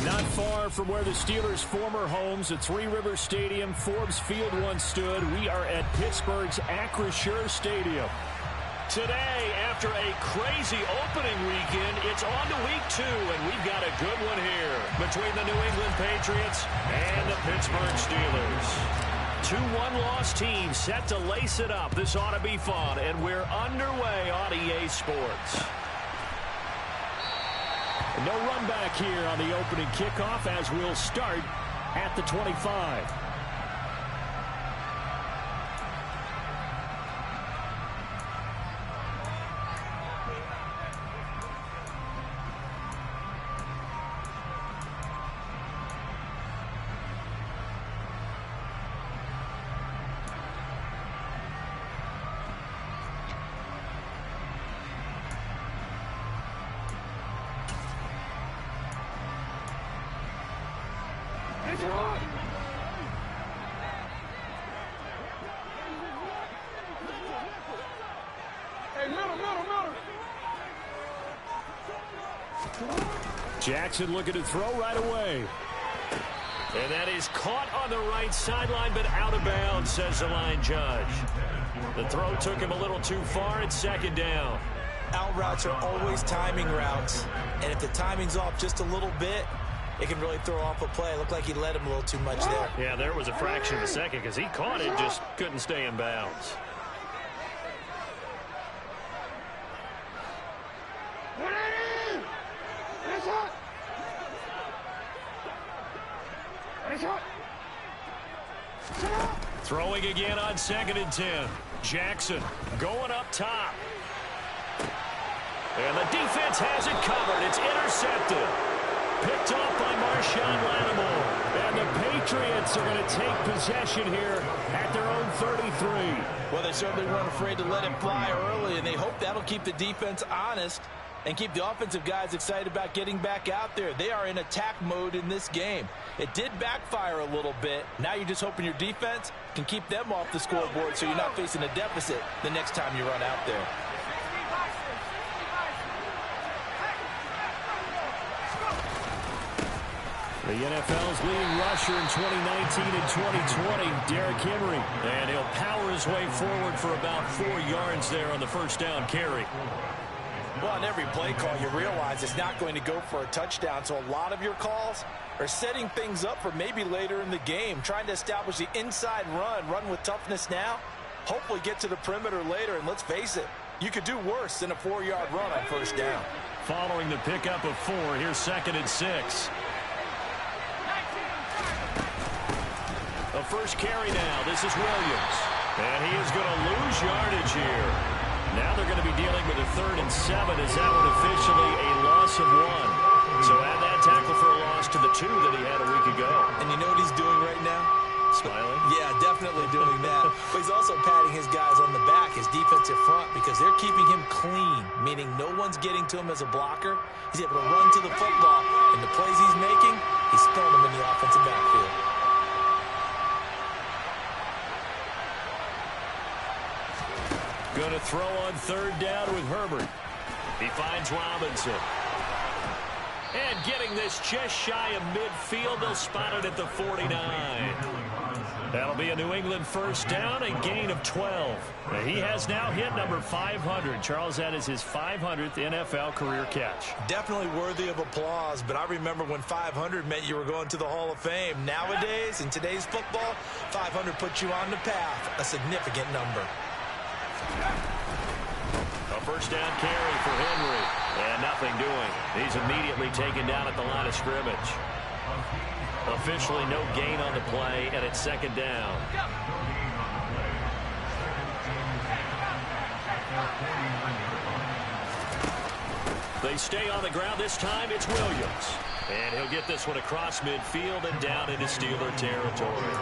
Not far from where the Steelers' former homes at Three Rivers Stadium, Forbes Field once stood, we are at Pittsburgh's Acrisure Stadium. Today, after a crazy opening weekend, it's on to week 2, and we've got a good one here between the New England Patriots and the Pittsburgh Steelers. 2 one-loss teams set to lace it up. This ought to be fun, and we're underway on EA Sports. No run back here on the opening kickoff as we'll start at the 25. Jackson looking to throw right away. And that is caught on the right sideline, but out of bounds, says the line judge. The throw took him a little too far. It's second down. Out routes are always timing routes, and if the timing's off just a little bit, it can really throw off a play. It looked like he led him a little too much there. Yeah, there was a fraction of a second because he caught it, just couldn't stay in bounds. Throwing again on 2nd and 10. Jackson going up top. And the defense has it covered. It's intercepted. Picked off by Marshawn Lattimore. And the Patriots are going to take possession here at their own 33. Well, they certainly weren't afraid to let him fly early, and they hope that'll keep the defense honest and keep the offensive guys excited about getting back out there. They are in attack mode in this game. It did backfire a little bit. Now you're just hoping your defense can keep them off the scoreboard so you're not facing a deficit the next time you run out there. The NFL's leading rusher in 2019 and 2020, Derrick Henry. And he'll power his way forward for about 4 yards there on the first down carry. Well, on every play call, you realize it's not going to go for a touchdown, so a lot of your calls are setting things up for maybe later in the game, trying to establish the inside run with toughness now, hopefully get to the perimeter later, and let's face it, you could do worse than a 4-yard run on first down. Following the pickup of 4, here's 2nd and 6. The first carry now, this is Williams, and he is going to lose yardage here. Now they're going to be dealing with a 3rd and 7 as that one officially a loss of 1. So add that tackle for a loss to the 2 that he had a week ago. And you know what he's doing right now? Smiling? Yeah, definitely doing that. But he's also patting his guys on the back, his defensive front, because they're keeping him clean, meaning no one's getting to him as a blocker. He's able to run to the football, and the plays he's making, he's throwing them in the offensive backfield. Going to throw on 3rd down with Herbert. He finds Robinson. And getting this just shy of midfield, they'll spot it at the 49. That'll be a New England first down, a gain of 12. He has now hit number 500. Charles, that is his 500th NFL career catch. Definitely worthy of applause, but I remember when 500 meant you were going to the Hall of Fame. Nowadays, in today's football, 500 puts you on the path, a significant number. A first down carry for Henry. And nothing doing. He's immediately taken down at the line of scrimmage. Officially no gain on the play, and it's 2nd down. They stay on the ground. This time it's Williams. And he'll get this one across midfield and down into Steeler territory.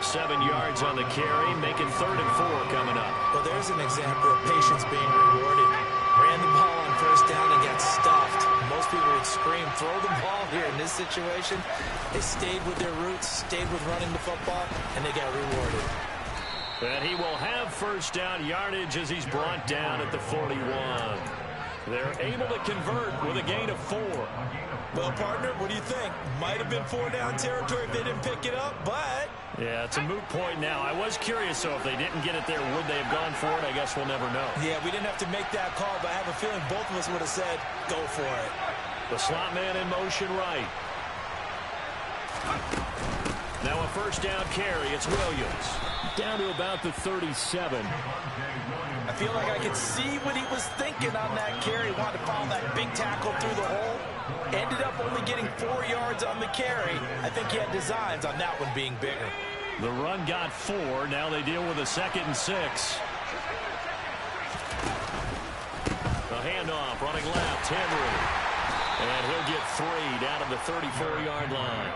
7 yards on the carry, making 3rd and 4 coming up. Well, there's an example of patience being rewarded. Ran the ball on first down and got stuffed. Most people would scream, throw the ball here. In this situation, they stayed with their roots, stayed with running the football, and they got rewarded. And he will have first down yardage as he's brought down at the 41. They're able to convert with a gain of 4. Well, partner, what do you think? Might have been 4-down territory if they didn't pick it up, but... Yeah, it's a moot point now. I was curious, so if they didn't get it there, would they have gone for it? I guess we'll never know. Yeah, we didn't have to make that call, but I have a feeling both of us would have said, go for it. The slot man in motion right. Now a first down carry. It's Williams. Down to about the 37. I feel like I could see what he was thinking on that carry. Wanted to follow that big tackle through the hole. Ended up only getting 4 yards on the carry. I think he had designs on that one being bigger. The run got 4. Now they deal with a 2nd and 6. The handoff running left. Henry. And he'll get 3 down to the 34-yard line.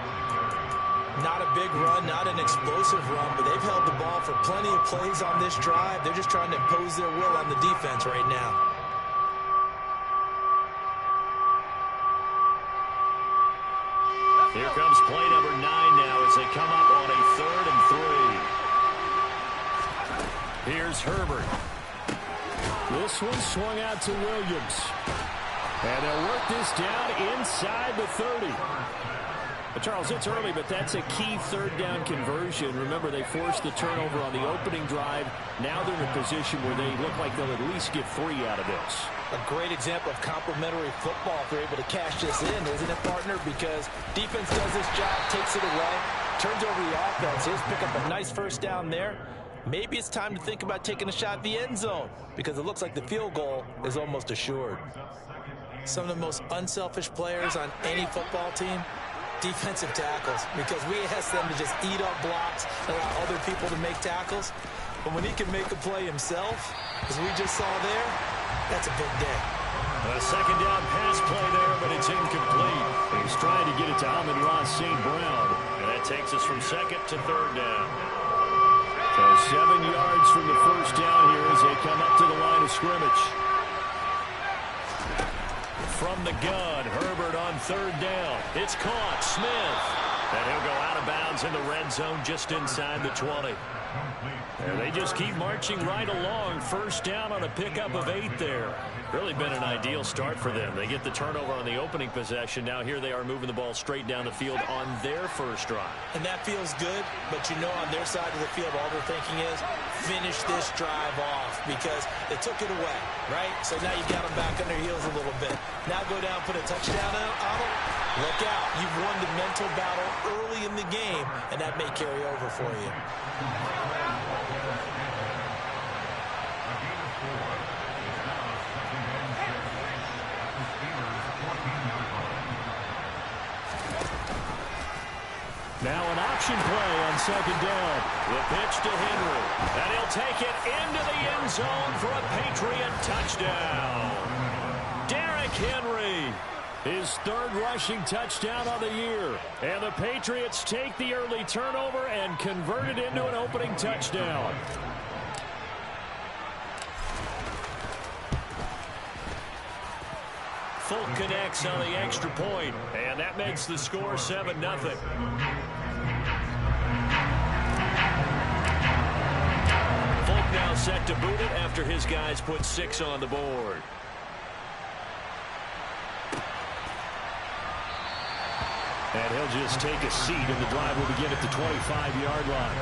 Not a big run, not an explosive run, but they've held the ball for plenty of plays on this drive. They're just trying to impose their will on the defense right now. Here comes play number 9 now as they come up on a 3rd and 3. Here's Herbert. This one swung out to Williams. And they'll work this down inside the 30. Charles, it's early, but that's a key 3rd down conversion. Remember, they forced the turnover on the opening drive. Now they're in a position where they look like they'll at least get 3 out of this. A great example of complementary football if they're able to cash this in, isn't it, partner? Because defense does this job, takes it away, turns over the offense. He'll pick up a nice first down there. Maybe it's time to think about taking a shot at the end zone because it looks like the field goal is almost assured. Some of the most unselfish players on any football team, defensive tackles, because we ask them to just eat up blocks, allow other people to make tackles. But when he can make a play himself, as we just saw there, that's a big day. A 2nd down pass play there, but it's incomplete. He's trying to get it to Amon-Ra St. Brown, and that takes us from 2nd to 3rd down. So 7 yards from the first down here as they come up to the line of scrimmage. From the gun, Herbert on 3rd down. It's caught. Smith. And he'll go out of bounds in the red zone just inside the 20. And they just keep marching right along. First down on a pickup of 8 there. Really been an ideal start for them. They get the turnover on the opening possession. Now here they are moving the ball straight down the field on their first drive. And that feels good, but you know on their side of the field all they're thinking is finish this drive off because they took it away, right? So now you got them back on their heels a little bit. Now go down, put a touchdown on them. Look out. You've won the mental battle early in the game, and that may carry over for you. Now an option play on 2nd down. The pitch to Henry. And he'll take it into the end zone for a Patriot touchdown. Derrick Henry, his 3rd rushing touchdown of the year. And the Patriots take the early turnover and convert it into an opening touchdown. Folk connects on the extra point, and that makes the score 7-0. Folk now set to boot it after his guys put 6 on the board. And he'll just take a seat, and the drive will begin at the 25-yard line.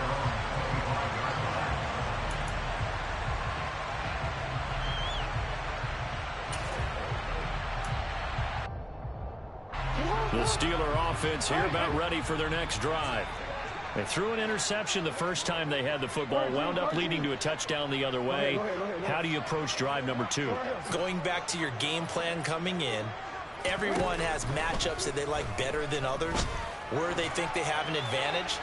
The Steeler offense here about ready for their next drive. They threw an interception the first time they had the football, wound up leading to a touchdown the other way. How do you approach drive number 2? Going back to your game plan coming in, everyone has matchups that they like better than others. Where they think they have an advantage,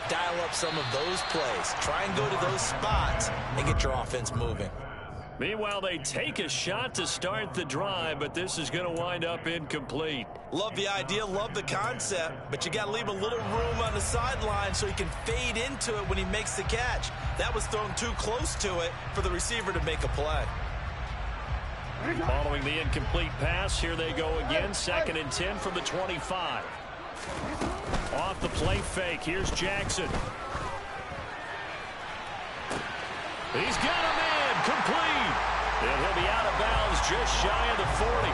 dial up some of those plays. Try and go to those spots and get your offense moving. Meanwhile, they take a shot to start the drive, but this is going to wind up incomplete. Love the idea, love the concept, but you got to leave a little room on the sideline so he can fade into it when he makes the catch. That was thrown too close to it for the receiver to make a play. Following the incomplete pass, here they go again. 2nd and 10 from the 25. Off the play fake, here's Jackson. He's got a man, complete. And he'll be out of bounds just shy of the 40.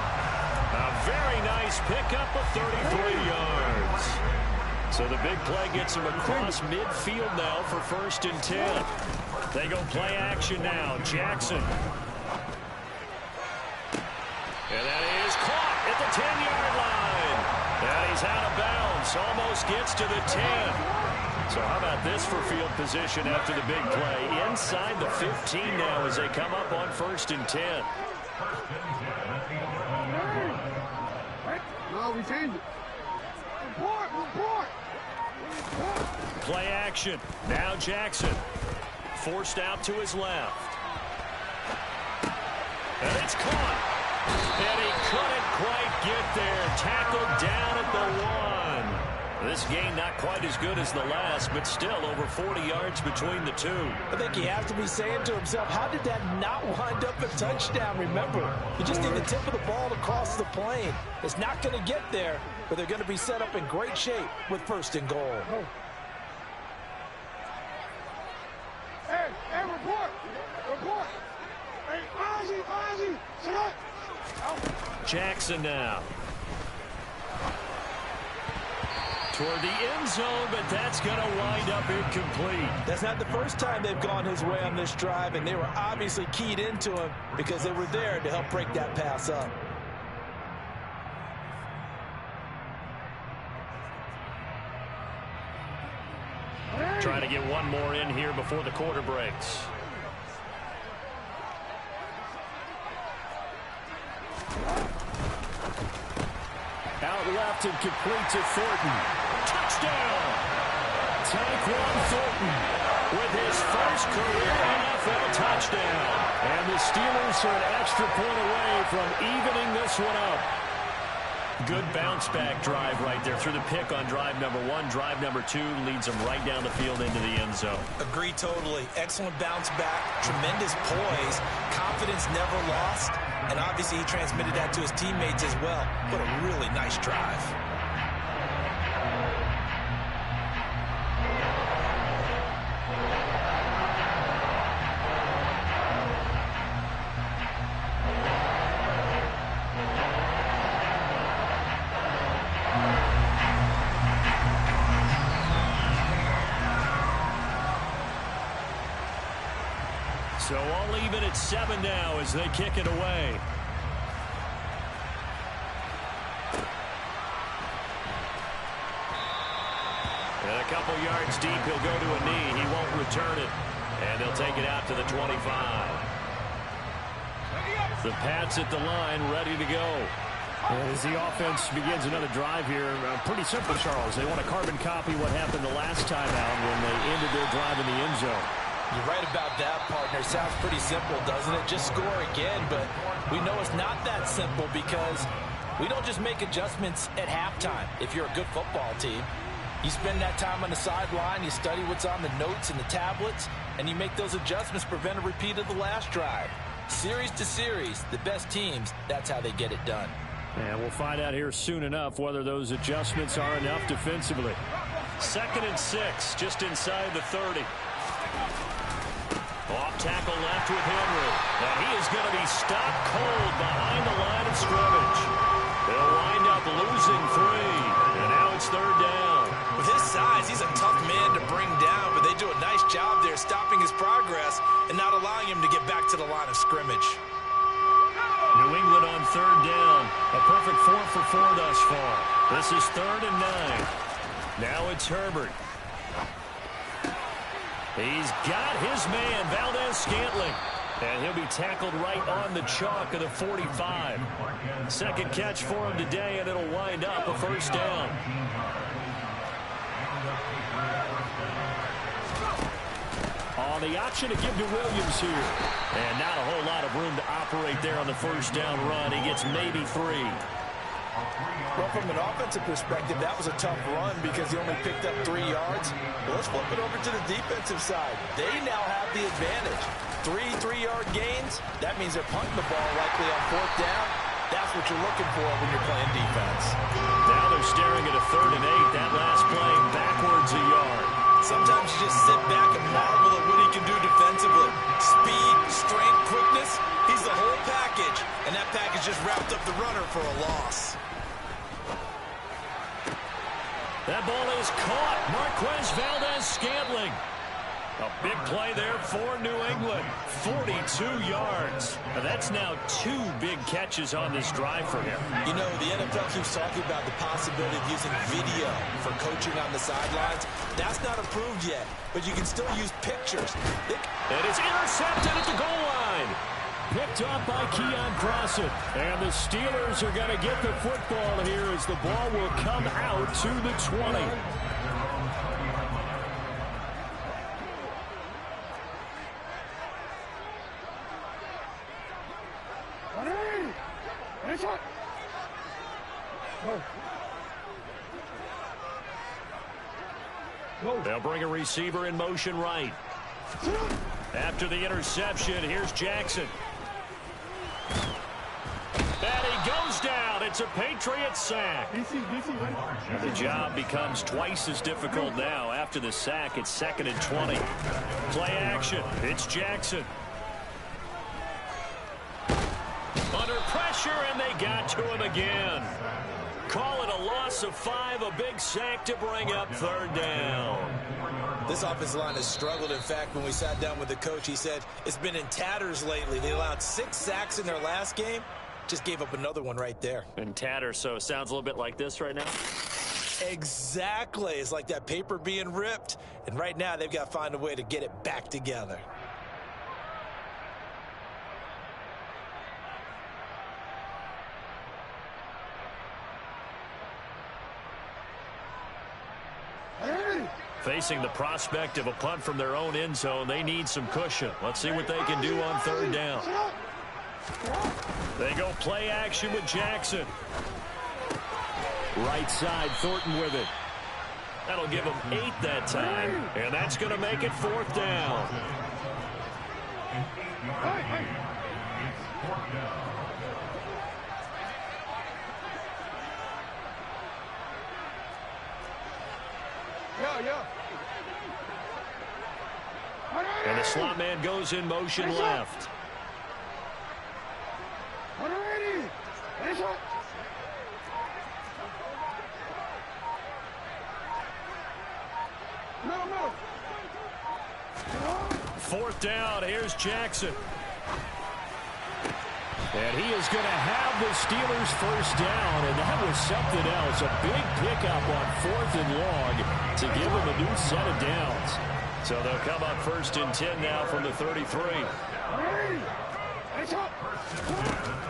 A very nice pickup of 33 yards. So the big play gets him across midfield now for 1st and 10. They go play action now. Jackson. And that is caught at the 10-yard line. And he's out of bounds. Almost gets to the 10. So how about this for field position after the big play? Inside the 15 now as they come up on 1st and 10. No, we changed it. Report. Play action. Now Jackson. Forced out to his left. And it's caught. And he couldn't quite get there. Tackled down at the 1. This game not quite as good as the last, but still over 40 yards between the two. I think he has to be saying to himself, how did that not wind up a touchdown? Remember, you just need the tip of the ball to cross the plane. It's not going to get there, but they're going to be set up in great shape with 1st and goal. Hey, report. Hey, Ozzy, sit up. Jackson now. Toward the end zone, but that's going to wind up incomplete. That's not the first time they've gone his way on this drive, and they were obviously keyed into him because they were there to help break that pass up. Trying to get one more in here before the quarter breaks. Out left and complete to Thornton. Touchdown! Tyquan Thornton with his first career NFL touchdown. And the Steelers are an extra point away from evening this one up. Good bounce-back drive right there through the pick on drive number 1. Drive number 2 leads them right down the field into the end zone. Agree totally. Excellent bounce back, tremendous poise, confidence never lost, and obviously he transmitted that to his teammates as well. What a really nice drive. So all even at 7 now as they kick it away. And a couple yards deep, he'll go to a knee. He won't return it. And they'll take it out to the 25. The Pats at the line, ready to go. And as the offense begins another drive here, pretty simple, Charles. They want to carbon copy what happened the last time out when they ended their drive in the end zone. You're right about that, partner. Sounds pretty simple, doesn't it? Just score again, but we know it's not that simple because we don't just make adjustments at halftime. If you're a good football team, you spend that time on the sideline, you study what's on the notes and the tablets, and you make those adjustments, prevent a repeat of the last drive. Series to series, the best teams, that's how they get it done. And we'll find out here soon enough whether those adjustments are enough defensively. 2nd and 6, just inside the 30. Off tackle left with Henry. And he is going to be stopped cold behind the line of scrimmage. They'll wind up losing 3. And now it's 3rd down. With his size, he's a tough man to bring down, but they do a nice job there stopping his progress and not allowing him to get back to the line of scrimmage. New England on 3rd down. A perfect 4 for 4 thus far. This is 3rd and 9. Now it's Herbert. He's got his man, Valdez-Scantling. And he'll be tackled right on the chalk of the 45. Second catch for him today, and it'll wind up a 1st down. On the option to give to Williams here. And not a whole lot of room to operate there on the 1st down run. He gets maybe 3. Well, from an offensive perspective, that was a tough run because he only picked up 3 yards. Well, let's flip it over to the defensive side. They now have the advantage. 3 3-yard gains, that means they're punting the ball likely on 4th down. That's what you're looking for when you're playing defense. Now they're staring at a 3rd and 8. That last play backwards a yard. Sometimes you just sit back and marvel at what he can do defensively. Speed, strength, quickness. He's the wrapped up the runner for a loss. That ball is caught. Marquez Valdez-Scantling. A big play there for New England. 42 yards. Now that's now 2 big catches on this drive for him. You know, the NFL keeps talking about the possibility of using video for coaching on the sidelines. That's not approved yet, but you can still use pictures. And it's intercepted at the goal line. Picked off by Keon Crossen. And the Steelers are going to get the football here as the ball will come out to the 20. They'll bring a receiver in motion right. After the interception, here's Jackson. And he goes down. It's a Patriot sack. The job becomes twice as difficult now. After the sack, it's 2nd and 20. Play action. It's Jackson. Under pressure, and they got to him again. Call it a loss of 5, a big sack to bring up 3rd down. This offensive line has struggled. In fact, when we sat down with the coach, he said it's been in tatters lately. They allowed 6 sacks in their last game. Just gave up another one right there. In tatters, so it sounds a little bit like this right now? Exactly. It's like that paper being ripped. And right now, they've got to find a way to get it back together. Facing the prospect of a punt from their own end zone, they need some cushion. Let's see what they can do on 3rd down. They go play action with Jackson. Right side, Thornton with it. That'll give him 8 that time, and that's going to make it 4th down. And the slot man goes in motion left. Fourth down, here's Jackson. And he is going to have the Steelers first down, and that was something else. A big pickup on 4th and long to give them a new set of downs. So they'll come up 1st and 10 now from the 33.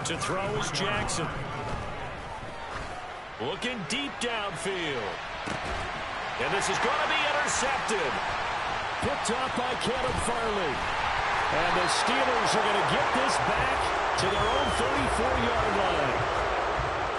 To throw is Jackson. Looking deep downfield. And this is going to be intercepted. Picked off by Caleb Farley. And the Steelers are going to get this back to their own 34-yard line.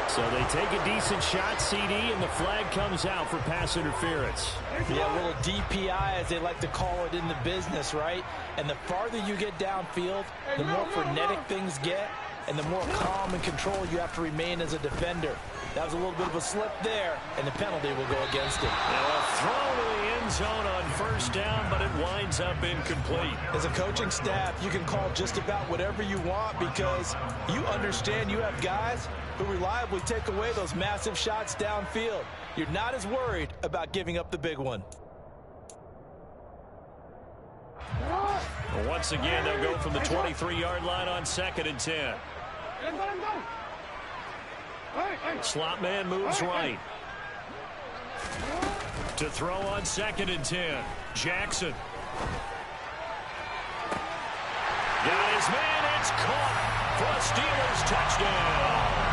So they take a decent shot, CD, and the flag comes out for pass interference. Yeah, a little DPI, as they like to call it in the business, right? And the farther you get downfield, the more frenetic things get, and the more calm and control you have to remain as a defender. That was a little bit of a slip there, and the penalty will go against it. Now a throw to the end zone on 1st down, but it winds up incomplete. As a coaching staff, you can call just about whatever you want because you understand you have guys who reliably take away those massive shots downfield. You're not as worried about giving up the big one. Well, once again, they'll go from the 23-yard line on 2nd and 10. Slot man moves right. To throw on 2nd and 10. Jackson. Got his man. It's caught for a Steelers touchdown.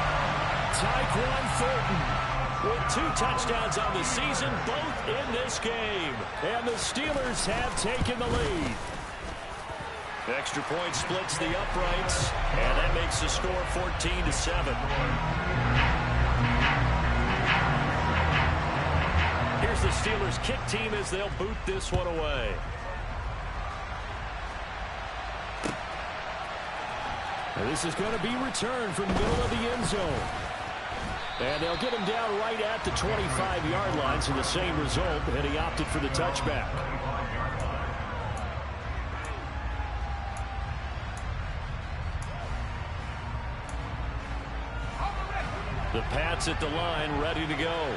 Tyquan Thornton with 2 touchdowns on the season, both in this game. And the Steelers have taken the lead. Extra point splits the uprights, and that makes the score 14-7. Here's the Steelers kick team as they'll boot this one away. And this is going to be returned from the middle of the end zone. And they'll get him down right at the 25-yard line, so the same result, and he opted for the touchback. The Pats at the line, ready to go.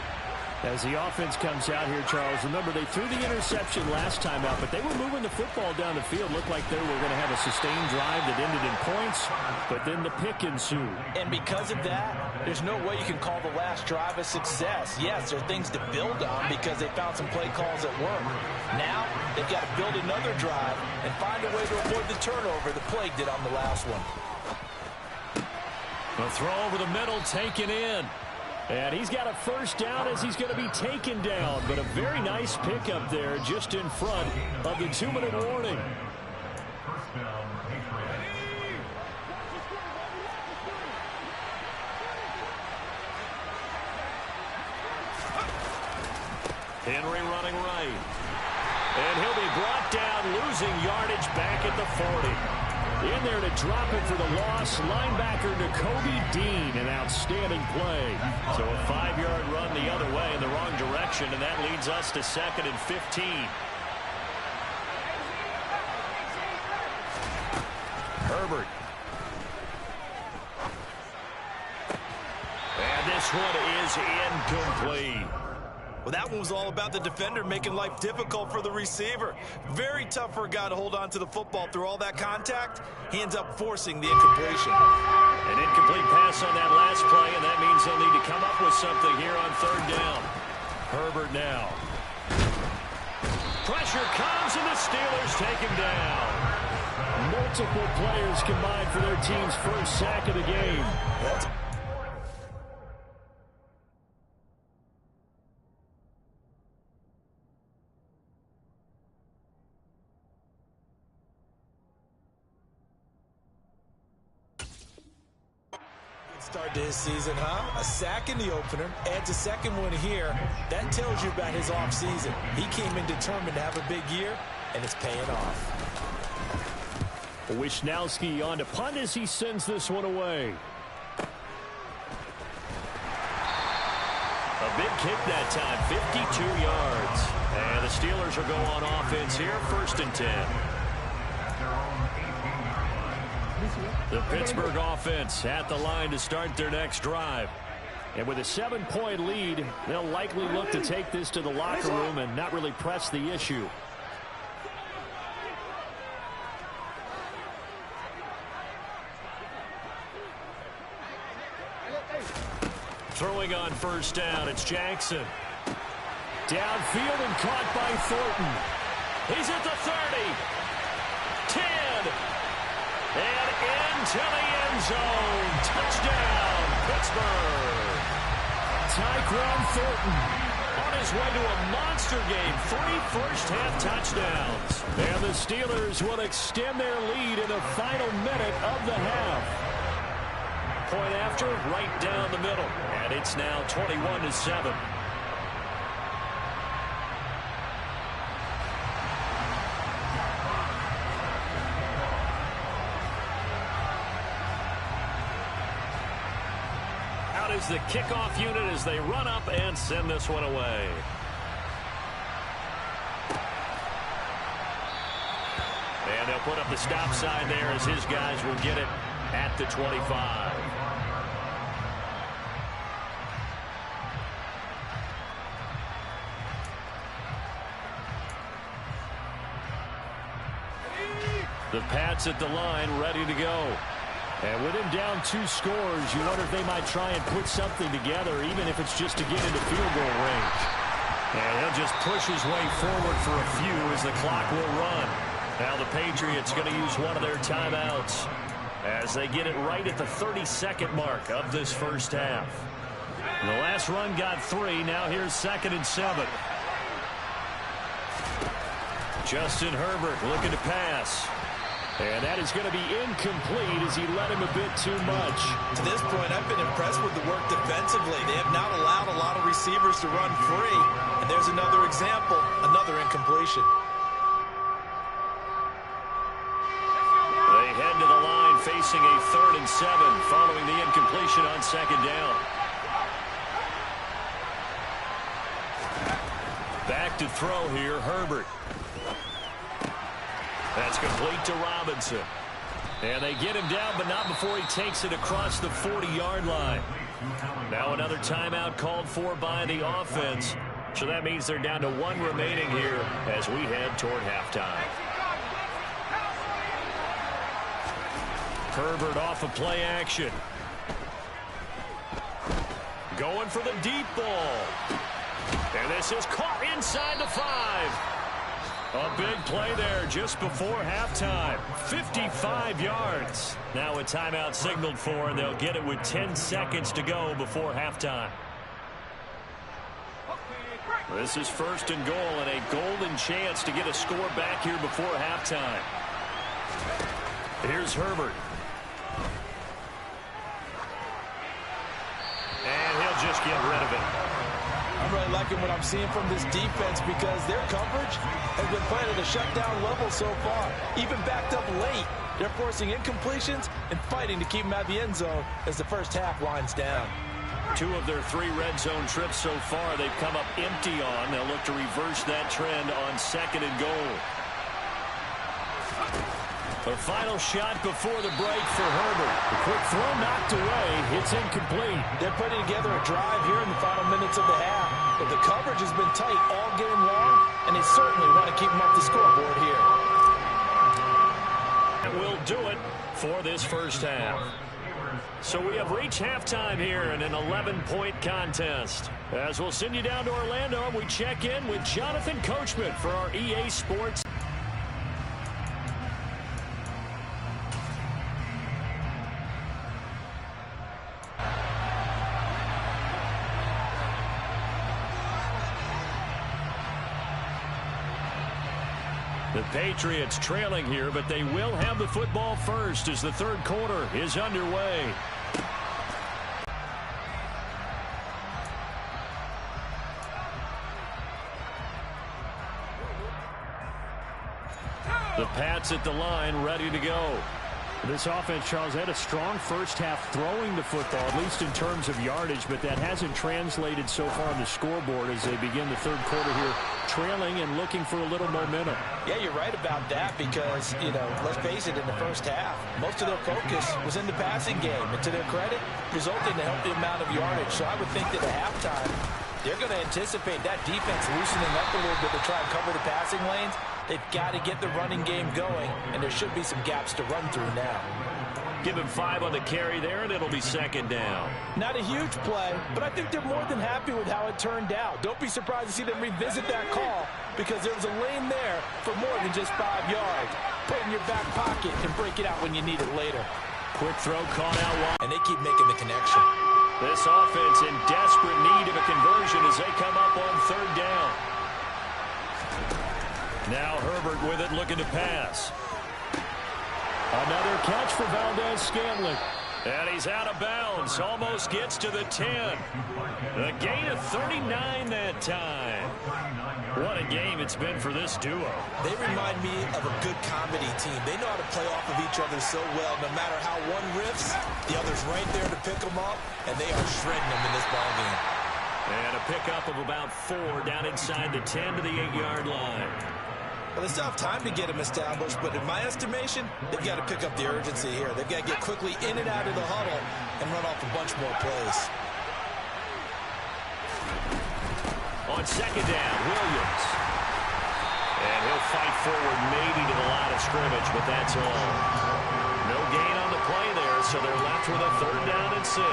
As the offense comes out here, Charles, remember they threw the interception last time out, but they were moving the football down the field. Looked like they were going to have a sustained drive that ended in points, but then the pick ensued. And because of that, there's no way you can call the last drive a success. Yes, there are things to build on because they found some play calls that work. Now, they've got to build another drive and find a way to avoid the turnover the Plague did on the last one. A throw over the middle, taken in. And he's got a first down as he's going to be taken down. But a very nice pickup there just in front of the 2-minute warning. Henry running right. And he'll be brought down, losing yardage back at the 40. In there to drop it for the loss, linebacker N'Kobe Dean, an outstanding play. So a 5-yard run the other way in the wrong direction, and that leads us to 2nd and 15. Herbert. And this one is incomplete. Well, that one was all about the defender making life difficult for the receiver. Very tough for a guy to hold on to the football through all that contact. He ends up forcing the incompletion. An incomplete pass on that last play, and that means they'll need to come up with something here on 3rd down. Herbert now. Pressure comes, and the Steelers take him down. Multiple players combined for their team's first sack of the game. Start to his season, huh? A sack in the opener, adds a second one here. That tells you about his offseason. He came in determined to have a big year, and it's paying off. Wisnowski on to punt as he sends this one away. A big kick that time, 52 yards. And the Steelers will go on offense here, 1st and 10. The Pittsburgh offense at the line to start their next drive. And with a 7-point lead, they'll likely look to take this to the locker room and not really press the issue. Throwing on 1st down, it's Jackson. Downfield and caught by Thornton. He's at the 30. 10. And into the end zone. Touchdown, Pittsburgh. Tyquan Thornton on his way to a monster game. 3 first-half touchdowns. And the Steelers will extend their lead in the final minute of the half. Point after, right down the middle. And it's now 21-7. Is the kickoff unit as they run up and send this one away. And they'll put up the stop sign there as his guys will get it at the 25. The Pats at the line, ready to go. And with him down 2 scores, you wonder if they might try and put something together, even if it's just to get into field goal range. And he'll just push his way forward for a few as the clock will run. Now the Patriots going to use one of their timeouts as they get it right at the 32nd mark of this first half. The last run got 3. Now here's 2nd and 7. Justin Herbert looking to pass. And that is going to be incomplete as he led him a bit too much. To this point, I've been impressed with the work defensively. They have not allowed a lot of receivers to run free. And there's another example, another incompletion. They head to the line facing a 3rd and 7 following the incompletion on 2nd down. Back to throw here, Herbert. That's complete to Robinson. And they get him down, but not before he takes it across the 40-yard line. Now another timeout called for by the offense. So that means they're down to one remaining here as we head toward halftime. Herbert off of play action. Going for the deep ball. And this is caught inside the 5. A big play there just before halftime. 55 yards. Now a timeout signaled for, and they'll get it with 10 seconds to go before halftime. This is first and goal and a golden chance to get a score back here before halftime. Here's Herbert. And he'll just get rid of it. I'm really liking what I'm seeing from this defense because their coverage has been playing at a shutdown level so far. Even backed up late, they're forcing incompletions and fighting to keep them out of the end zone as the first half winds down. 2 of their 3 red zone trips so far they've come up empty on. They'll look to reverse that trend on second and goal. The final shot before the break for Herbert. The quick throw knocked away. It's incomplete. They're putting together a drive here in the final minutes of the half. But the coverage has been tight all game long, and they certainly want to keep them up the scoreboard here. That will do it for this first half. So we have reached halftime here in an 11-point contest. As we'll send you down to Orlando, we check in with Jonathan Coachman for our EA Sports. The Patriots trailing here, but they will have the football first as the third quarter is underway. The Pats at the line, ready to go. This offense, Charles, had a strong first half throwing the football, at least in terms of yardage, but that hasn't translated so far on the scoreboard as they begin the third quarter here, trailing and looking for a little momentum. Yeah, you're right about that because, let's face it, in the first half, most of their focus was in the passing game. And to their credit, resulting in a healthy amount of yardage. So I would think that at halftime, they're going to anticipate that defense loosening up a little bit to try and cover the passing lanes. They've got to get the running game going, and there should be some gaps to run through now. Give him 5 on the carry there, and it'll be second down. Not a huge play, but I think they're more than happy with how it turned out. Don't be surprised to see them revisit that call because there was a lane there for more than just 5 yards. Put it in your back pocket and break it out when you need it later. Quick throw caught out wide. And they keep making the connection. This offense in desperate need of a conversion as they come up on third down. Now Herbert with it, looking to pass. Another catch for Valdez-Scantling. And he's out of bounds. Almost gets to the 10. A gain of 39 that time. What a game it's been for this duo. They remind me of a good comedy team. They know how to play off of each other so well. No matter how one riffs, the other's right there to pick them up, and they are shredding them in this ballgame. And a pickup of about 4 down inside the 10 to the 8-yard line. Well, they still have time to get them established, but in my estimation, they've got to pick up the urgency here. They've got to get quickly in and out of the huddle and run off a bunch more plays. On second down, Williams. And he'll fight forward maybe to the line of scrimmage, but that's all. No gain on the play there, so they're left with a third down and 6.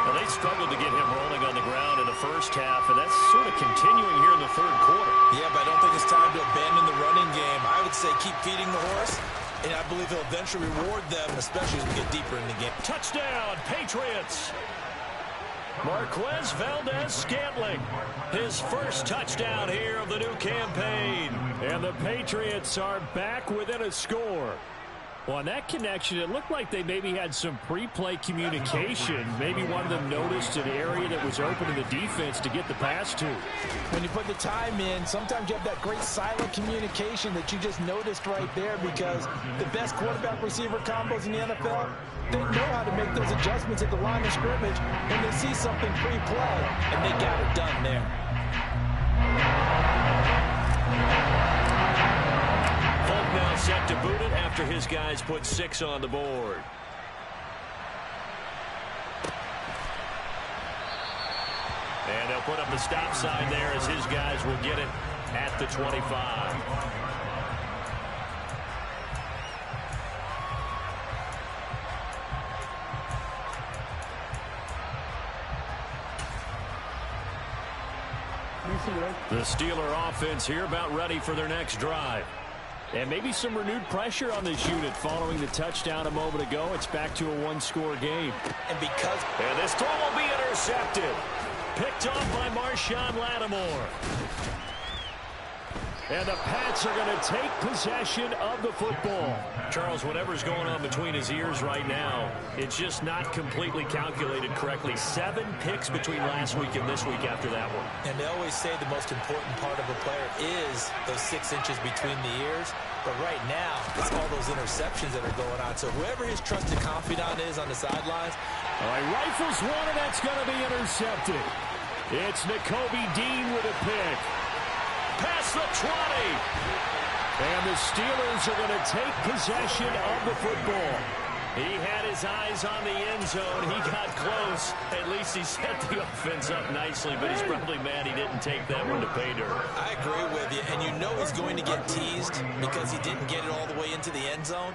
Now, they struggled to get him rolling on the ground in the first half, and that's sort of continuing here in the third quarter. Yeah, but I don't think it's time to abandon the running game. I would say keep feeding the horse, and I believe he'll eventually reward them, especially as we get deeper in the game. Touchdown, Patriots! Marquez Valdez-Scantling, his first touchdown here of the new campaign. And the Patriots are back within a score. Well, on that connection, it looked like they maybe had some pre-play communication. Maybe one of them noticed an area that was open in the defense to get the pass to. When you put the time in, sometimes you have that great silent communication that you just noticed right there because the best quarterback-receiver combos in the NFL, they know how to make those adjustments at the line of scrimmage when they see something pre-play, and they got it done there. Now set to boot it after his guys put 6 on the board. put up a stop sign there as his guys will get it at the 25. The Steeler offense here about ready for their next drive. And maybe some renewed pressure on this unit following the touchdown a moment ago. It's back to a one-score game. And this throw will be intercepted. Picked off by Marshawn Lattimore. And the Pats are going to take possession of the football. Charles, whatever's going on between his ears right now, it's just not completely calculated correctly. 7 picks between last week and this week after that one. And they always say the most important part of a player is those 6 inches between the ears. But right now, it's all those interceptions that are going on. So whoever his trusted confidant is on the sidelines. All right, rifles one, and that's going to be intercepted. It's Nakobe Dean with a pick. Past the 20. And the Steelers are going to take possession of the football. He had his eyes on the end zone. He got close. At least he set the offense up nicely, but he's probably mad he didn't take that one to pay dirt. I agree with you, and you know he's going to get teased because he didn't get it all the way into the end zone.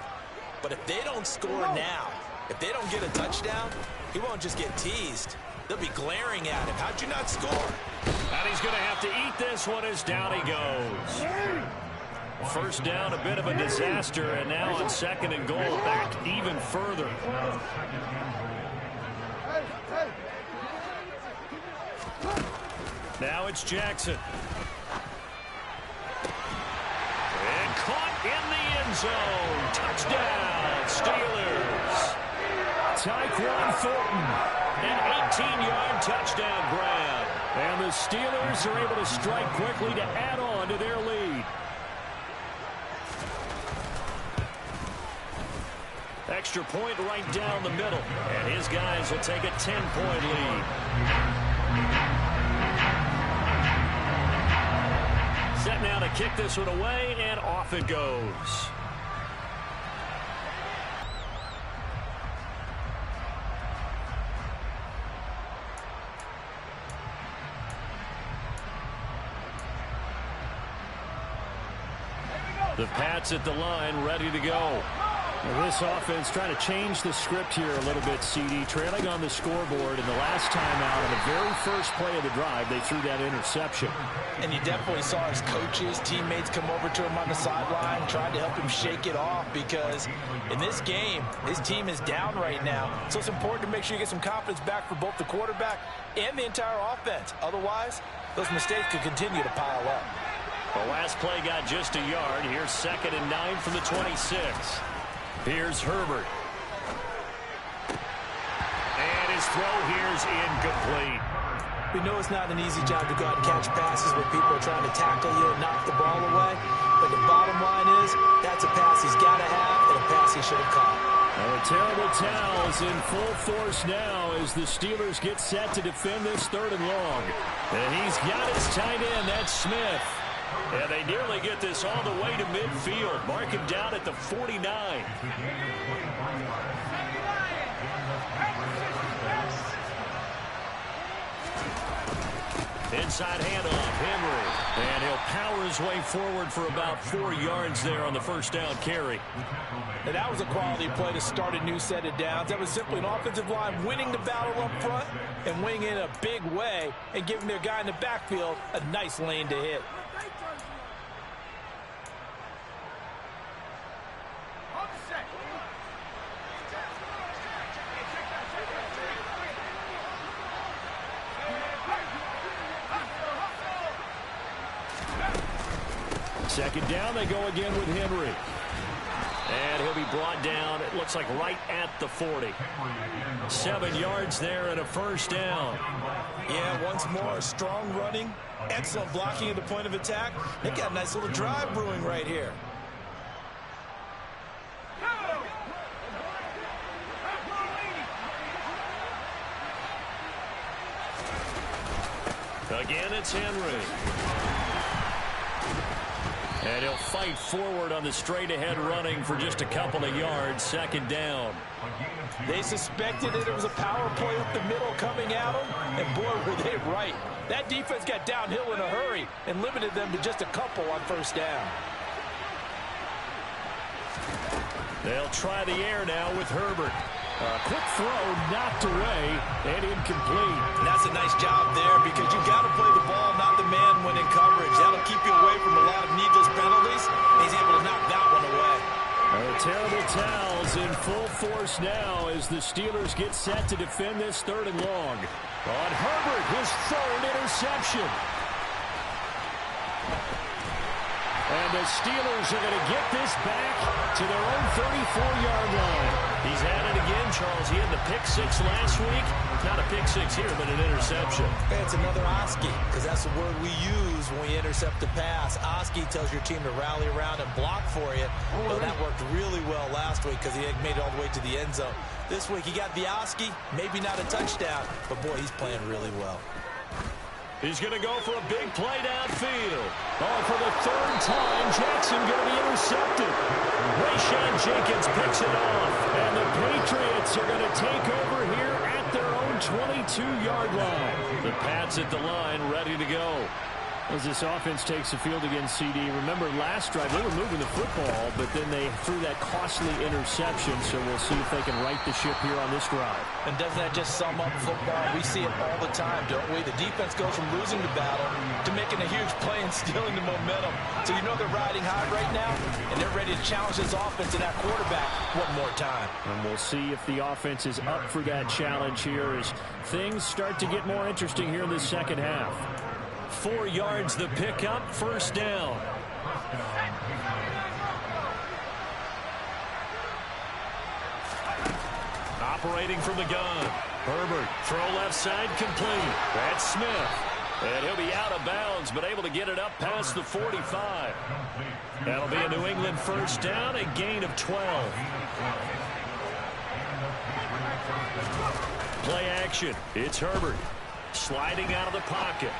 But if they don't score now, if they don't get a touchdown, he won't just get teased. They'll be glaring at him. How'd you not score? And he's going to have to eat this one as down he goes. First down, a bit of a disaster, and now on 2nd and goal, back even further. Now it's Jackson. And caught in the end zone. Touchdown, Steelers. Tyquan Thornton, an 18-yard touchdown grab. And the Steelers are able to strike quickly to add on to their lead. Extra point right down the middle. And his guys will take a 10-point lead. Set now to kick this one away, and off it goes. The Pats at the line, ready to go. Well, this offense trying to change the script here a little bit, CD. Trailing on the scoreboard, and the last time out, on the very first play of the drive, they threw that interception. And you definitely saw his coaches, teammates come over to him on the sideline, tried to help him shake it off, because in this game, his team is down right now. So it's important to make sure you get some confidence back for both the quarterback and the entire offense. Otherwise, those mistakes could continue to pile up. The last play got just a yard. Here's 2nd and 9 from the 26. Here's Herbert. And his throw here's incomplete. We know it's not an easy job to go out and catch passes when people are trying to tackle you and knock the ball away. But the bottom line is, that's a pass he's got to have and a pass he should have caught. Well, a terrible towel is in full force now as the Steelers get set to defend this 3rd and long. And he's got his tight end, that's Smith. And they nearly get this all the way to midfield. Mark him down at the 49. Inside handoff, Henry. And he'll power his way forward for about 4 yards there on the first down carry. And that was a quality play to start a new set of downs. That was simply an offensive line winning the battle up front and winning in a big way and giving their guy in the backfield a nice lane to hit. Second down, they go again with Henry. And he'll be brought down, it looks like right at the 40. 7 yards there and a first down. Yeah, once more, strong running, excellent blocking at the point of attack. They got a nice little drive brewing right here. Again, it's Henry. And he'll fight forward on the straight-ahead running for just a couple of yards. Second down. They suspected that it was a power play up the middle coming at them, and boy, were they right. That defense got downhill in a hurry and limited them to just a couple on first down. They'll try the air now with Herbert. Quick throw knocked away and incomplete. And that's a nice job there because you've got to play the ball, not the man when in coverage. That'll keep you away from a lot of needless penalties. He's able to knock that one away. Terrible towels in full force now as the Steelers get set to defend this third and long. On Herbert, his third interception. And the Steelers are going to get this back to their own 34-yard line. He's had it again, Charles. He had the pick six last week. Not a pick six here, but an interception. It's another Oski, because that's the word we use when we intercept a pass. Oski tells your team to rally around and block for you. Well, that worked really well last week because he made it all the way to the end zone. This week he got the Oski, maybe not a touchdown, but boy, he's playing really well. He's going to go for a big play downfield. Oh, for the third time, Jackson going to be intercepted. Rayshawn Jenkins picks it off. And the Patriots are going to take over here at their own 22-yard line. The Pats at the line, ready to go. As this offense takes the field against CD. Remember, last drive, they were moving the football, but then they threw that costly interception, so we'll see if they can right the ship here on this drive. And doesn't that just sum up football? We see it all the time, don't we? The defense goes from losing the battle to making a huge play and stealing the momentum. So you know they're riding high right now, and they're ready to challenge this offense and that quarterback one more time. And we'll see if the offense is up for that challenge here as things start to get more interesting here in the second half. 4 yards the pickup, first down. Operating from the gun. Herbert, throw left side complete. That's Smith. And he'll be out of bounds, but able to get it up past the 45. That'll be a New England first down, a gain of 12. Play action. It's Herbert. Sliding out of the pocket.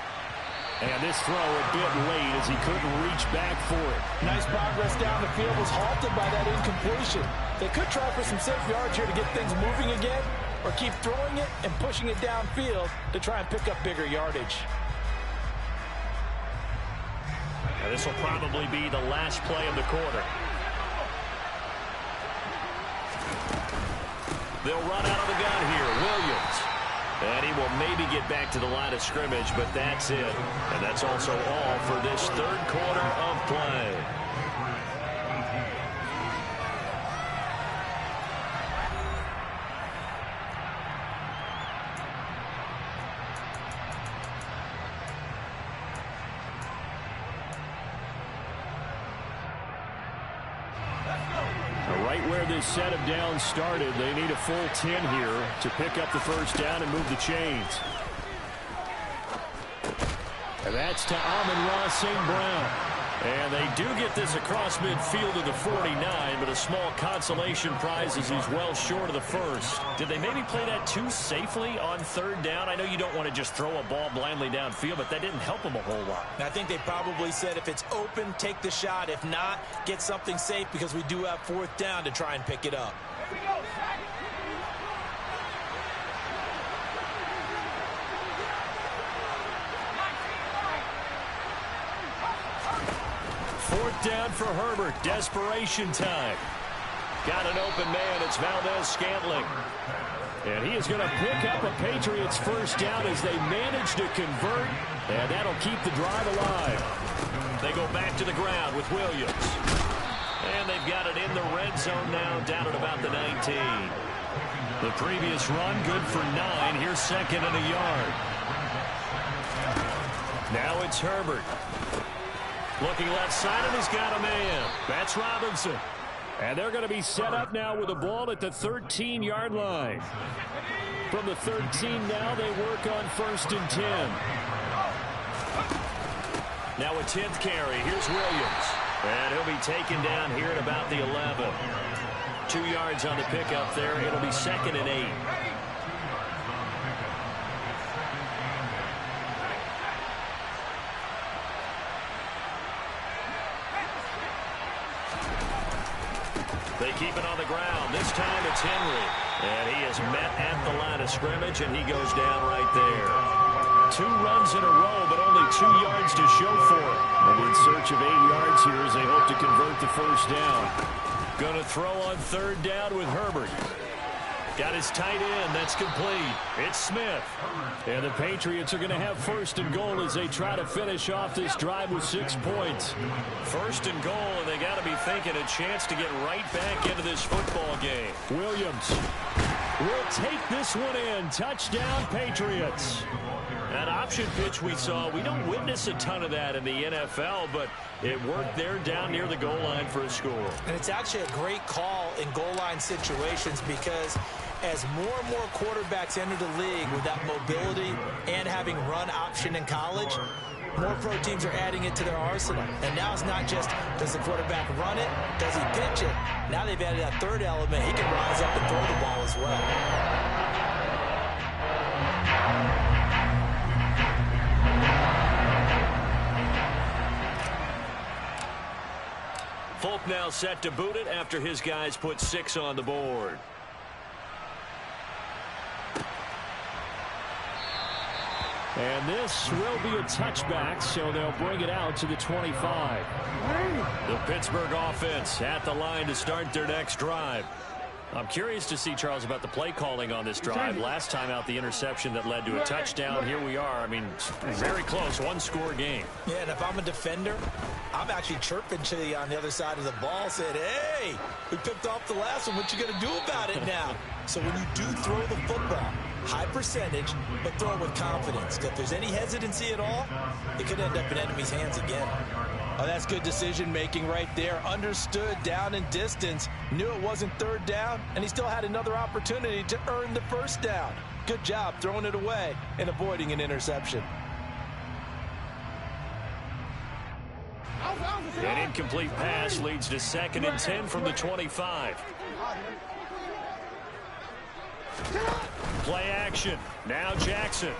And this throw a bit late as he couldn't reach back for it. Nice progress down the field was halted by that incompletion. They could try for some safe yards here to get things moving again, or keep throwing it and pushing it downfield to try and pick up bigger yardage. Now this will probably be the last play of the quarter. They'll run out of the gun here. Williams. And he will maybe get back to the line of scrimmage, but that's it. And that's also all for this third quarter of play. Right where this set of downs started, they need a full 10 here to pick up the first down and move the chains. And that's to Amon-Ra St. Brown. And they do get this across midfield to the 49, but a small consolation prize as he's well short of the first. Did they maybe play that too safely on third down? I know you don't want to just throw a ball blindly downfield, but that didn't help them a whole lot. I think they probably said if it's open, take the shot. If not, get something safe because we do have fourth down to try and pick it up. Fourth down for Herbert. Desperation time. Got an open man. It's Valdez-Scantling. And he is going to pick up a Patriots first down as they manage to convert. And that'll keep the drive alive. They go back to the ground with Williams. And they've got it in the red zone now, down at about the 19. The previous run, good for 9. Here's second and a yard. Now it's Herbert. Looking left side, and he's got a man. That's Robinson. And they're going to be set up now with the ball at the 13-yard line. From the 13 now, they work on first and 10. Now a 10th carry. Here's Williams. And he'll be taken down here at about the 11. 2 yards on the pickup there. It'll be second and 8. They keep it on the ground. This time it's Henry. And he is met at the line of scrimmage, and he goes down right there. 2 runs in a row, but only 2 yards to show for it. And in search of 8 yards here as they hope to convert the first down. Going to throw on 3rd down with Herbert. Got his tight end. That's complete. It's Smith. And the Patriots are going to have 1st and goal as they try to finish off this drive with 6 points. 1st and goal, and they got to be thinking a chance to get right back into this football game. Williams will take this one in. Touchdown, Patriots. That option pitch we saw, we don't witness a ton of that in the NFL, but it worked there down near the goal line for a score. And it's actually a great call in goal line situations because as more and more quarterbacks enter the league with that mobility and having run option in college, more pro teams are adding it to their arsenal. And now it's not just, does the quarterback run it? Does he pitch it? Now they've added that 3rd element. He can rise up and throw the ball as well. Folk now set to boot it after his guys put 6 on the board. And this will be a touchback, so they'll bring it out to the 25. The Pittsburgh offense at the line to start their next drive. I'm curious to see, Charles, about the play calling on this drive. Last time out, the interception that led to a touchdown. Here we are. I mean, very close, 1-score game. Yeah, and if I'm a defender, I'm actually chirping to you on the other side of the ball, saying, hey, we picked off the last one. What you going to do about it now? So when you do throw the football, high percentage, but throw it with confidence. If there's any hesitancy at all, it could end up in enemy's hands again. Oh, that's good decision-making right there. Understood down and distance. Knew it wasn't 3rd down, and he still had another opportunity to earn the 1st down. Good job throwing it away and avoiding an interception. An incomplete pass leads to 2nd and 10 from the 25. Play action. Now Jackson.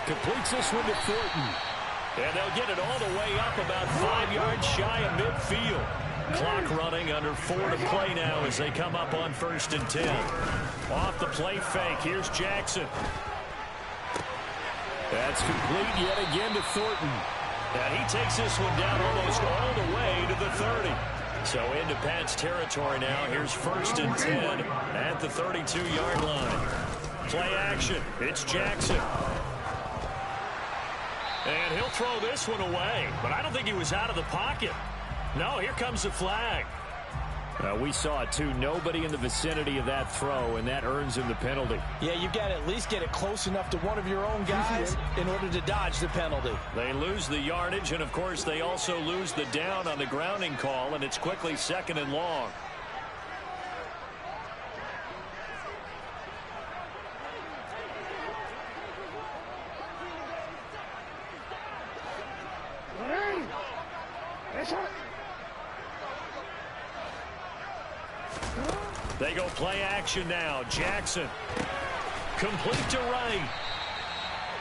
Completes this one to Thornton. And they'll get it all the way up about 5 yards shy of midfield. Clock running under 4 to play now as they come up on 1st and 10. Off the play fake. Here's Jackson. That's complete yet again to Thornton. And he takes this one down almost all the way to the 30. So into Pat's territory now. Here's 1st and 10 at the 32-yard line. Play action. It's Jackson. And he'll throw this one away. But I don't think he was out of the pocket. No, here comes the flag. We saw it, too. Nobody in the vicinity of that throw, and that earns him the penalty. Yeah, you've got to at least get it close enough to one of your own guys in order to dodge the penalty. They lose the yardage, and, of course, they also lose the down on the grounding call, and it's quickly 2nd and long. They go play action now. Jackson. Complete to right.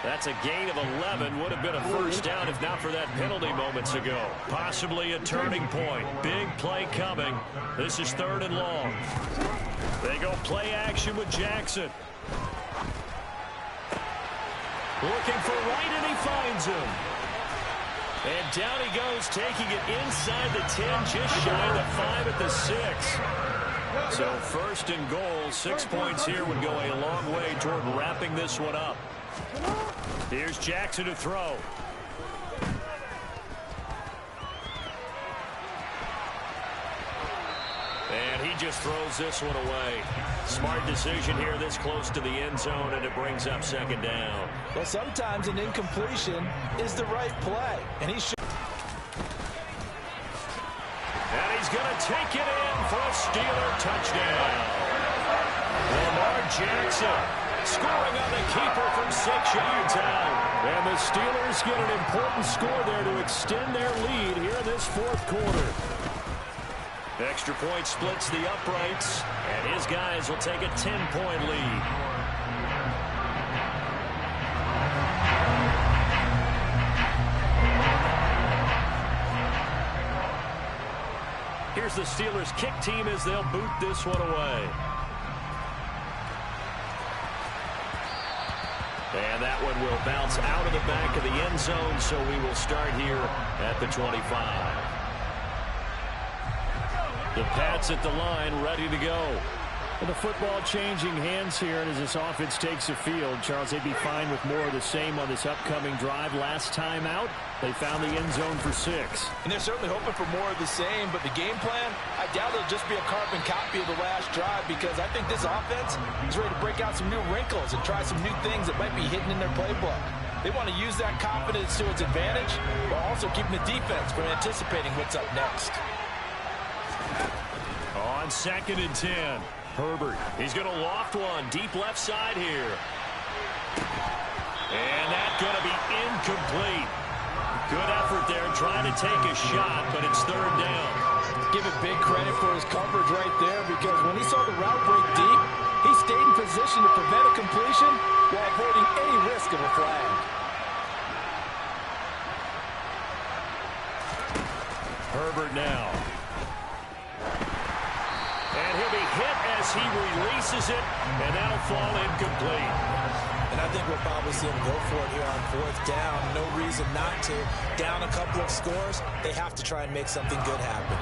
That's a gain of 11. Would have been a 1st down if not for that penalty moments ago. Possibly a turning point. Big play coming. This is 3rd and long. They go play action with Jackson. Looking for right, and he finds him. And down he goes, taking it inside the 10, just shy of the 5 at the 6. So 1st and goal, 6 points here would go a long way toward wrapping this one up. Here's Jackson to throw. And he just throws this one away. Smart decision here this close to the end zone, and it brings up 2nd down. Well, sometimes an incompletion is the right play. And he's going to take it in for a Steeler touchdown. Lamar Jackson scoring on the keeper from 6 yards out. And the Steelers get an important score there to extend their lead here in this 4th quarter. Extra point splits the uprights, and his guys will take a 10-point lead. here's the Steelers kick team as they'll boot this one away. And that one will bounce out of the back of the end zone, so we will start here at the 25. The Pats at the line, ready to go. And the football changing hands here, and as this offense takes the field, Charles, they'd be fine with more of the same on this upcoming drive. Last time out, they found the end zone for 6. And they're certainly hoping for more of the same, but the game plan, I doubt it'll just be a carbon copy of the last drive, because I think this offense is ready to break out some new wrinkles and try some new things that might be hidden in their playbook. They want to use that confidence to its advantage, while also keeping the defense from anticipating what's up next. On 2nd and 10. Herbert, he's going to loft one deep left side here. And that's going to be incomplete. Good effort there trying to take a shot, but it's 3rd down. Give it big credit for his coverage right there, because when he saw the route break deep, he stayed in position to prevent a completion while avoiding any risk of a flag. Herbert now. And he'll be hit as he releases it, and that'll fall incomplete. And I think we'll probably see him go for it here on 4th down. No reason not to. Down a couple of scores, they have to try and make something good happen.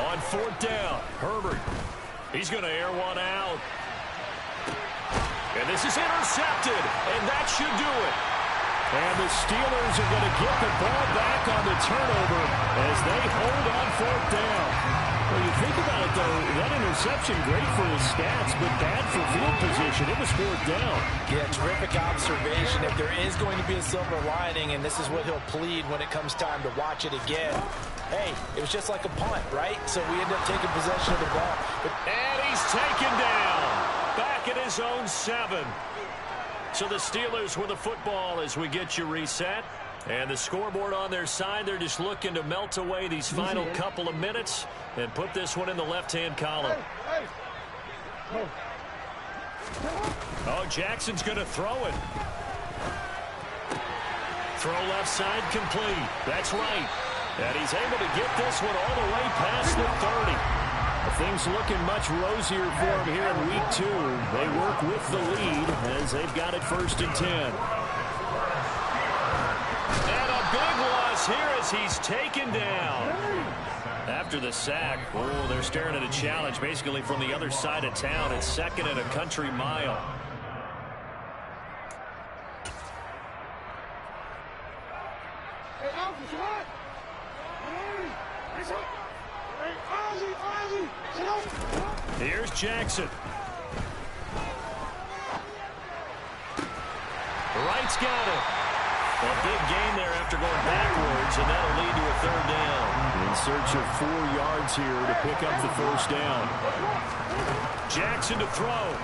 On 4th down, Herbert. He's going to air one out. And this is intercepted, and that should do it. And the Steelers are going to get the ball back on the turnover as they hold on 4th down. Well, you think about it, though, that interception, great for his stats, but bad for field position. It was 4th down. Yeah, terrific observation. If there is going to be a silver lining, and this is what he'll plead when it comes time to watch it again, hey, it was just like a punt, right? So we end up taking possession of the ball. And he's taken down. Back at his own 7. So the Steelers with the football as we get you reset. And the scoreboard on their side, they're just looking to melt away these final couple of minutes and put this one in the left-hand column. Oh, Jackson's going to throw it. Throw left side complete. That's right. And he's able to get this one all the way past the 30. Things looking much rosier for him here in week 2. They work with the lead as they've got it 1st and 10. And a big loss here as he's taken down. After the sack, oh, they're staring at a challenge basically from the other side of town. It's 2nd and a country mile. Here's Jackson. Wright's got it. A big gain there after going backwards, and that'll lead to a 3rd down. In search of 4 yards here to pick up the 1st down. Jackson to throw.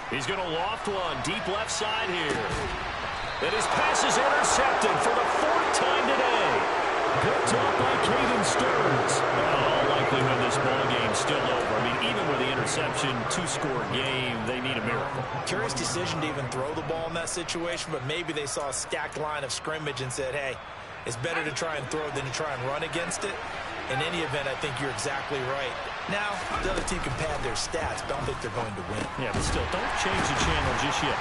He's going to loft one deep left side here. And his pass is intercepted for the 4th time today. Picked up by Caden Stearns. All likelihood this ball game's still over. I mean, even with the interception, 2-score game, they need a miracle. Curious decision to even throw the ball in that situation, but maybe they saw a stacked line of scrimmage and said, hey, it's better to try and throw than to try and run against it. In any event, I think you're exactly right. Now, the other team can pad their stats, but I don't think they're going to win. Yeah, but still, don't change the channel just yet.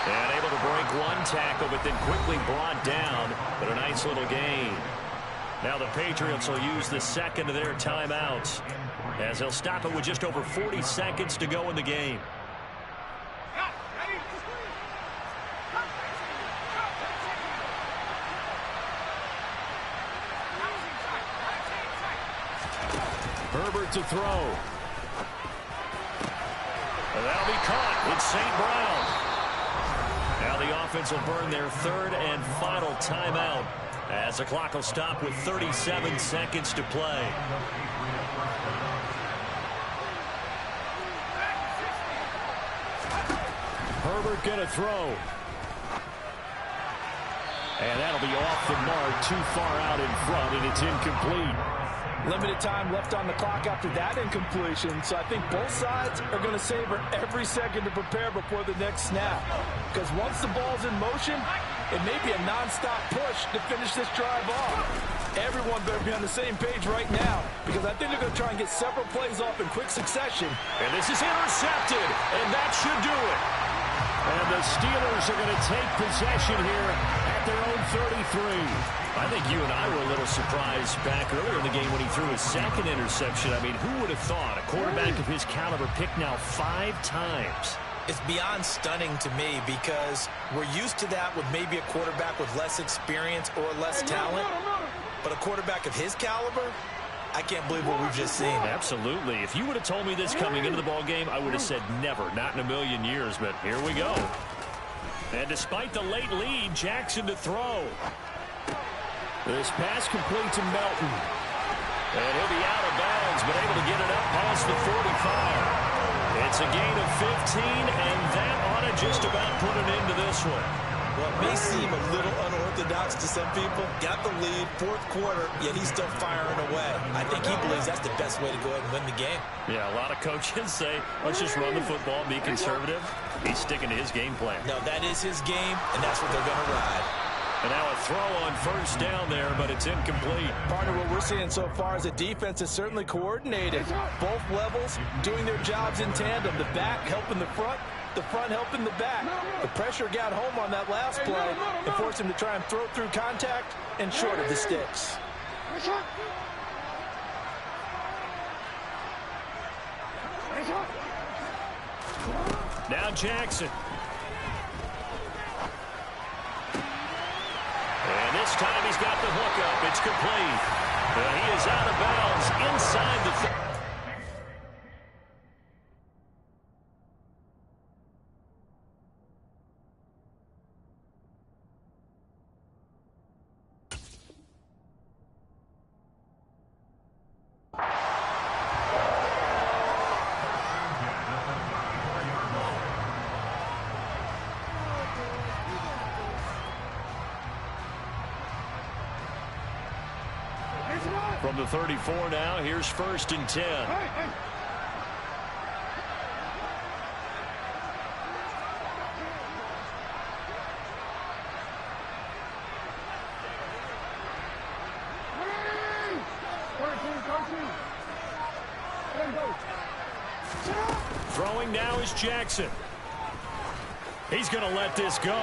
And able to break one tackle, but then quickly brought down. But a nice little gain. Now the Patriots will use the 2nd of their timeouts as they'll stop it with just over 40 seconds to go in the game. Herbert to throw. And that'll be caught. It's St. Brown. Now the offense will burn their 3rd and final timeout as the clock will stop with 37 seconds to play. Herbert gonna throw. And that'll be off the mark, too far out in front, and it's incomplete. Limited time left on the clock after that incompletion, so I think both sides are going to savor every second to prepare before the next snap. Because once the ball's in motion, it may be a nonstop push to finish this drive off. Everyone better be on the same page right now, because I think they're going to try and get several plays off in quick succession. And this is intercepted, and that should do it. And the Steelers are going to take possession here at their own 33. I think you and I were a little surprised back earlier in the game when he threw his second interception. I mean, who would have thought a quarterback of his caliber picked now 5 times? It's beyond stunning to me because we're used to that with maybe a quarterback with less experience or less talent. But a quarterback of his caliber, I can't believe what we've just seen. Absolutely. If you would have told me this coming into the ball game, I would have said never, not in a million years. But here we go. And despite the late lead, Jackson to throw. This pass complete to Melton. And he'll be out of bounds, but able to get it up past the 45. It's a gain of 15, and that ought to just about put an end to this one. Well, it may seem a little unorthodox to some people. Got the lead, 4th quarter, yet he's still firing away. I think he believes that's the best way to go ahead and win the game. Yeah, a lot of coaches say, let's just run the football and be conservative. He's sticking to his game plan. No, that is his game, and that's what they're going to ride. And now a throw on first down there, but it's incomplete. Partner, what we're seeing so far is a defense is certainly coordinated. Both levels doing their jobs in tandem. The back helping the front helping the back. The pressure got home on that last play and forced him to try and throw through contact and short of the sticks. Now Jackson. And this time he's got the hook up. It's complete. He is out of bounds inside the... From the 34 now, here's 1st and 10. Throwing now is Jackson. He's going to let this go.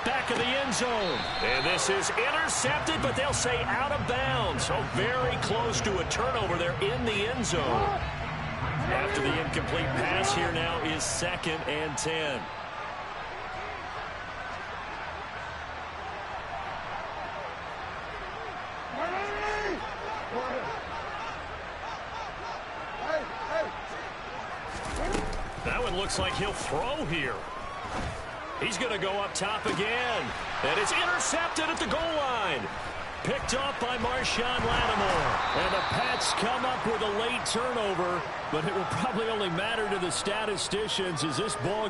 Back of the end zone. And this is intercepted, but they'll say out of bounds. So very close to a turnover there in the end zone. After the incomplete pass, here now is 2nd and 10. That one looks like he'll throw here. He's going to go up top again. And it's intercepted at the goal line. Picked off by Marshawn Lattimore. And the Pats come up with a late turnover, but it will probably only matter to the statisticians as this ball game